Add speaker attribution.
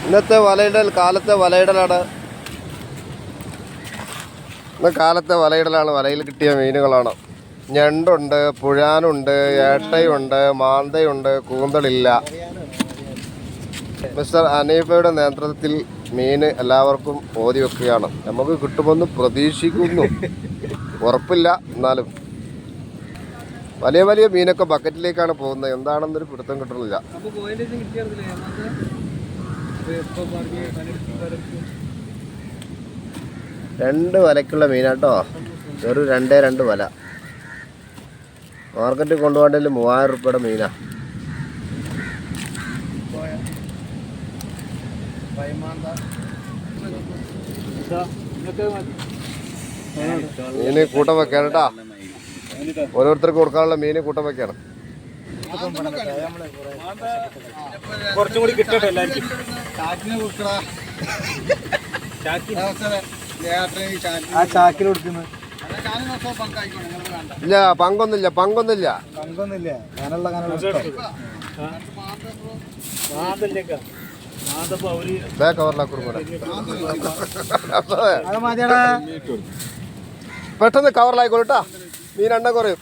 Speaker 1: ഇന്നത്തെ വലയിടൽ കാലത്തെ വലയിടലാണ്. ഇന്ന് കാലത്തെ വലയിടലാണ്. വലയിൽ കിട്ടിയ മീനുകളാണ്. ഞണ്ടുണ്ട്, പുഴാനുണ്ട്, ഏട്ടയുണ്ട്, മാന്തയുണ്ട്, കൂന്തളില്ല. മിസ്റ്റർ അനീഫയുടെ നേതൃത്വത്തിൽ മീൻ എല്ലാവർക്കും ഓതി വെക്കുകയാണ്. നമുക്ക് കിട്ടുമെന്ന് പ്രതീക്ഷിക്കുന്നു. ഉറപ്പില്ല, എന്നാലും വലിയ വലിയ മീനൊക്കെ ബക്കറ്റിലേക്കാണ് പോകുന്നത്. എന്താണെന്നൊരു പിടുത്തം കിട്ടുന്നില്ല. 2 വലക്കുള്ള മീനാട്ടോ. ഒരു 2 വല. മാർക്കറ്റിൽ കൊണ്ടുപോകേണ്ടതിൽ 3000 രൂപയുടെ മീനാ. മീന് കൂട്ടം വെക്കാണ് കേട്ടാ. ഓരോരുത്തർക്ക് കൊടുക്കാനുള്ള മീന് കൂട്ടം വെക്കാണ്.
Speaker 2: കുറച്ചും കൂടി കിട്ടട്ടെ എല്ലാവർക്കും.
Speaker 1: ഇല്ല, പങ്കൊന്നില്ല. പെട്ടെന്ന് കവറിലായിക്കോളൂട്ടാ. മീൻ എണ്ണം കുറയും.